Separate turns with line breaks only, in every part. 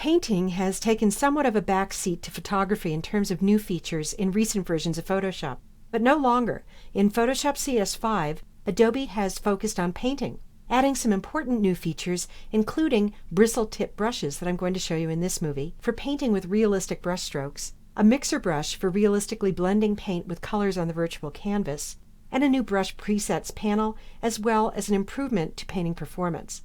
Painting has taken somewhat of a backseat to photography in terms of new features in recent versions of Photoshop, but no longer. In Photoshop CS5, Adobe has focused on painting, adding some important new features, including bristle tip brushes that I'm going to show you in this movie for painting with realistic brush strokes, a mixer brush for realistically blending paint with colors on the virtual canvas, and a new brush presets panel, as well as an improvement to painting performance.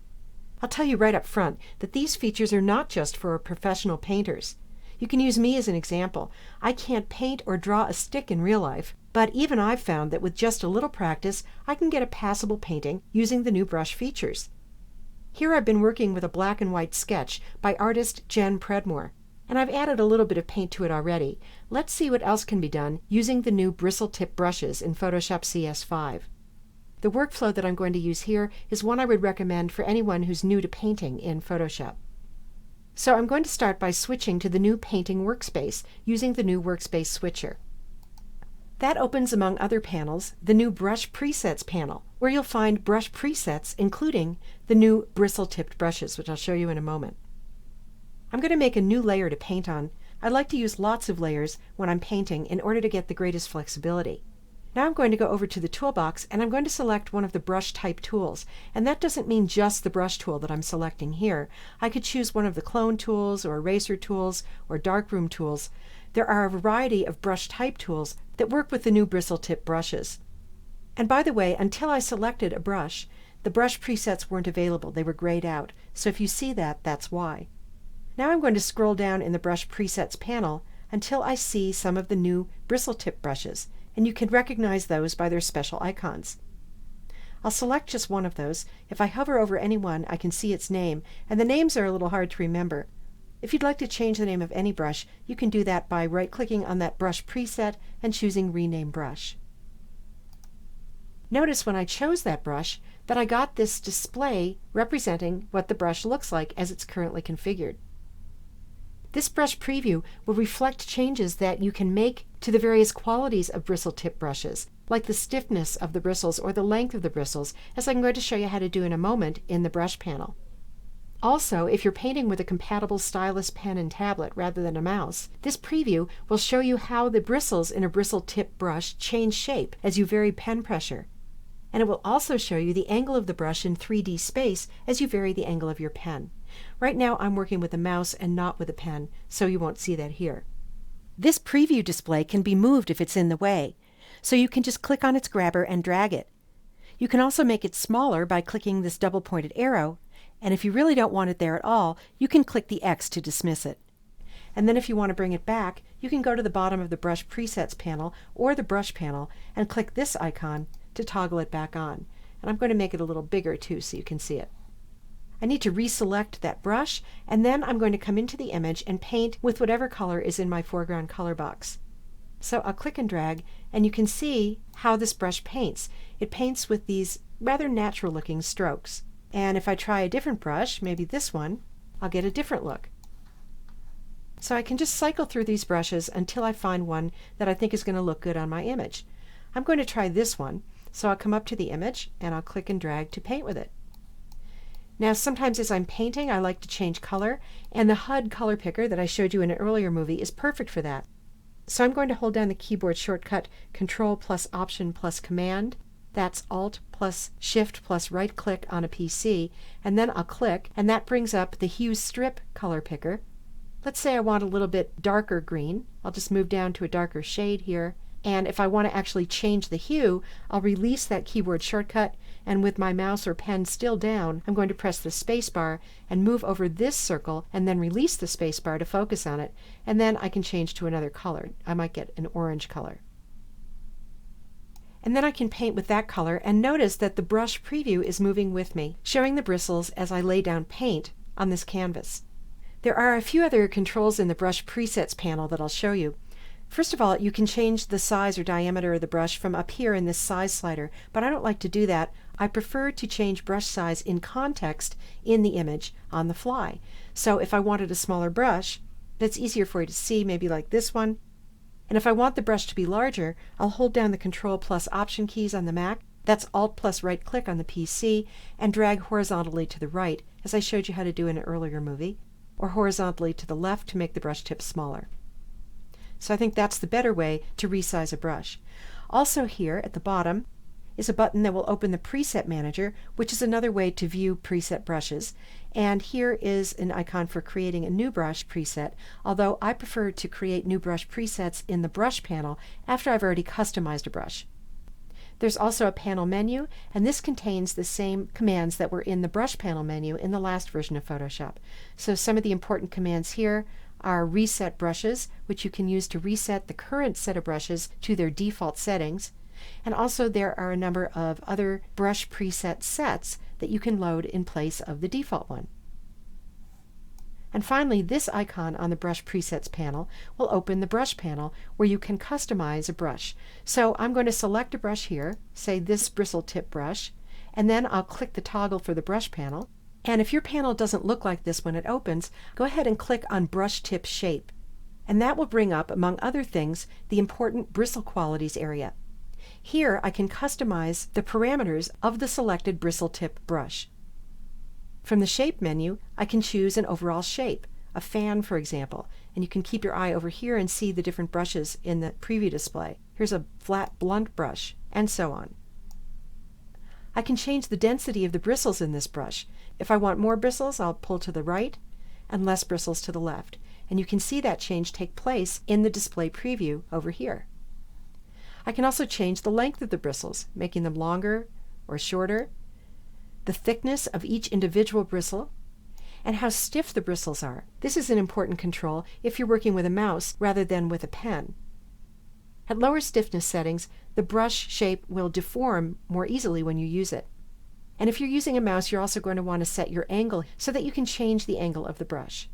I'll tell you right up front that these features are not just for professional painters. You can use me as an example. I can't paint or draw a stick in real life, but even I've found that with just a little practice, I can get a passable painting using the new brush features. Here I've been working with a black and white sketch by artist Jen Predmore, and I've added a little bit of paint to it already. Let's see what else can be done using the new bristle tip brushes in Photoshop CS5. The workflow that I'm going to use here is one I would recommend for anyone who's new to painting in Photoshop. So I'm going to start by switching to the new painting workspace using the new workspace switcher. That opens, among other panels, the new brush presets panel, where you'll find brush presets including the new bristle-tipped brushes, which I'll show you in a moment. I'm going to make a new layer to paint on. I like to use lots of layers when I'm painting in order to get the greatest flexibility. Now I'm going to go over to the toolbox and I'm going to select one of the brush type tools. And that doesn't mean just the brush tool that I'm selecting here. I could choose one of the clone tools or eraser tools or darkroom tools. There are a variety of brush type tools that work with the new bristle tip brushes. And by the way, until I selected a brush, the brush presets weren't available. They were grayed out. So if you see that, that's why. Now I'm going to scroll down in the brush presets panel until I see some of the new bristle tip brushes, and you can recognize those by their special icons. I'll select just one of those. If I hover over any one, I can see its name, and the names are a little hard to remember. If you'd like to change the name of any brush, you can do that by right-clicking on that brush preset and choosing Rename Brush. Notice when I chose that brush that I got this display representing what the brush looks like as it's currently configured. This brush preview will reflect changes that you can make to the various qualities of bristle tip brushes, like the stiffness of the bristles or the length of the bristles, as I'm going to show you how to do in a moment in the brush panel. Also, if you're painting with a compatible stylus pen and tablet rather than a mouse, this preview will show you how the bristles in a bristle tip brush change shape as you vary pen pressure. And it will also show you the angle of the brush in 3D space as you vary the angle of your pen. Right now I'm working with a mouse and not with a pen, so you won't see that here. This preview display can be moved if it's in the way, so you can just click on its grabber and drag it. You can also make it smaller by clicking this double-pointed arrow, and if you really don't want it there at all, you can click the X to dismiss it. And then if you want to bring it back, you can go to the bottom of the Brush Presets panel or the Brush panel and click this icon to toggle it back on. And I'm going to make it a little bigger too so you can see it. I need to reselect that brush, and then I'm going to come into the image and paint with whatever color is in my foreground color box. So I'll click and drag, and you can see how this brush paints. It paints with these rather natural looking strokes. And if I try a different brush, maybe this one, I'll get a different look. So I can just cycle through these brushes until I find one that I think is going to look good on my image. I'm going to try this one, so I'll come up to the image and I'll click and drag to paint with it. Now sometimes as I'm painting I like to change color, and the HUD color picker that I showed you in an earlier movie is perfect for that. So I'm going to hold down the keyboard shortcut Control plus Option plus Command. That's Alt plus Shift plus right click on a PC, and then I'll click, and that brings up the Hue Strip color picker. Let's say I want a little bit darker green. I'll just move down to a darker shade here, and if I want to actually change the hue, I'll release that keyboard shortcut, and with my mouse or pen still down, I'm going to press the space bar and move over this circle and then release the space bar to focus on it, and then I can change to another color. I might get an orange color. And then I can paint with that color, and notice that the brush preview is moving with me, showing the bristles as I lay down paint on this canvas. There are a few other controls in the Brush Presets panel that I'll show you. First of all, you can change the size or diameter of the brush from up here in this size slider, but I don't like to do that. I prefer to change brush size in context in the image on the fly. So if I wanted a smaller brush, that's easier for you to see, maybe like this one. And if I want the brush to be larger, I'll hold down the Control plus Option keys on the Mac. That's Alt plus right click on the PC and drag horizontally to the right, as I showed you how to do in an earlier movie. or horizontally to the left to make the brush tip smaller. So I think that's the better way to resize a brush. Also here at the bottom is a button that will open the Preset Manager, which is another way to view preset brushes. And here is an icon for creating a new brush preset, although I prefer to create new brush presets in the brush panel after I've already customized a brush. There's also a panel menu, and this contains the same commands that were in the brush panel menu in the last version of Photoshop. So some of the important commands here are reset brushes, which you can use to reset the current set of brushes to their default settings. And also there are a number of other brush preset sets that you can load in place of the default one. And finally, this icon on the Brush Presets panel will open the Brush panel where you can customize a brush. So I'm going to select a brush here, say this bristle tip brush, and then I'll click the toggle for the Brush panel. And if your panel doesn't look like this when it opens, go ahead and click on Brush Tip Shape. And that will bring up, among other things, the important bristle qualities area. Here I can customize the parameters of the selected bristle tip brush. From the Shape menu, I can choose an overall shape, a fan for example, and you can keep your eye over here and see the different brushes in the preview display. Here's a flat blunt brush, and so on. I can change the density of the bristles in this brush. If I want more bristles, I'll pull to the right, and less bristles to the left. And you can see that change take place in the display preview over here. I can also change the length of the bristles, making them longer or shorter, the thickness of each individual bristle, and how stiff the bristles are. This is an important control if you're working with a mouse rather than with a pen. At lower stiffness settings, the brush shape will deform more easily when you use it. And if you're using a mouse, you're also going to want to set your angle so that you can change the angle of the brush.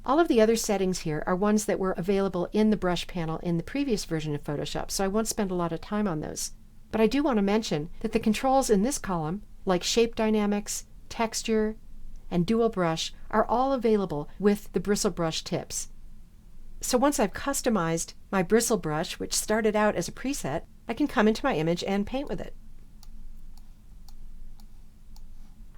All of the other settings here are ones that were available in the brush panel in the previous version of Photoshop, so I won't spend a lot of time on those. But I do want to mention that the controls in this column, like shape dynamics, texture, and dual brush, are all available with the bristle brush tips. So once I've customized my bristle brush, which started out as a preset, I can come into my image and paint with it.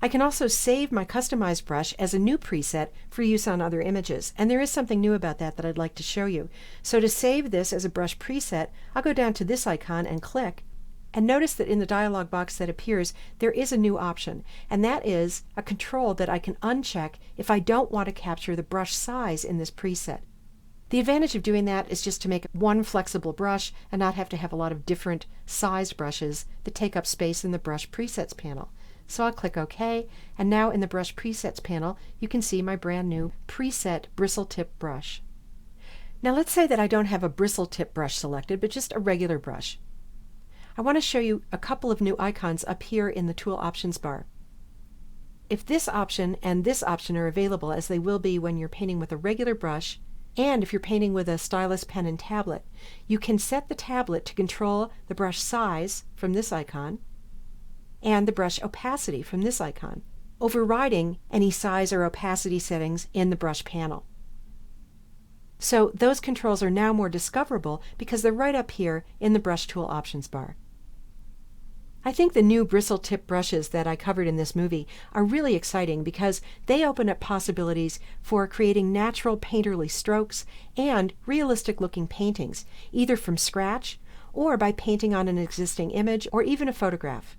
I can also save my customized brush as a new preset for use on other images, and there is something new about that I'd like to show you. So to save this as a brush preset, I'll go down to this icon and click, and notice that in the dialog box that appears, there is a new option, and that is a control that I can uncheck if I don't want to capture the brush size in this preset. The advantage of doing that is just to make one flexible brush and not have to have a lot of different sized brushes that take up space in the Brush Presets panel. So I'll click OK, and now in the Brush Presets panel, you can see my brand new preset bristle tip brush. Now let's say that I don't have a bristle tip brush selected, but just a regular brush. I want to show you a couple of new icons up here in the Tool Options bar. If this option and this option are available, as they will be when you're painting with a regular brush, and if you're painting with a stylus pen and tablet, you can set the tablet to control the brush size from this icon, and the brush opacity from this icon, overriding any size or opacity settings in the brush panel. So those controls are now more discoverable because they're right up here in the Brush Tool Options bar. I think the new bristle tip brushes that I covered in this movie are really exciting because they open up possibilities for creating natural painterly strokes and realistic looking paintings, either from scratch or by painting on an existing image or even a photograph.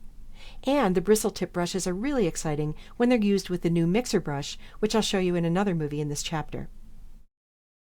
And the bristle tip brushes are really exciting when they're used with the new mixer brush, which I'll show you in another movie in this chapter.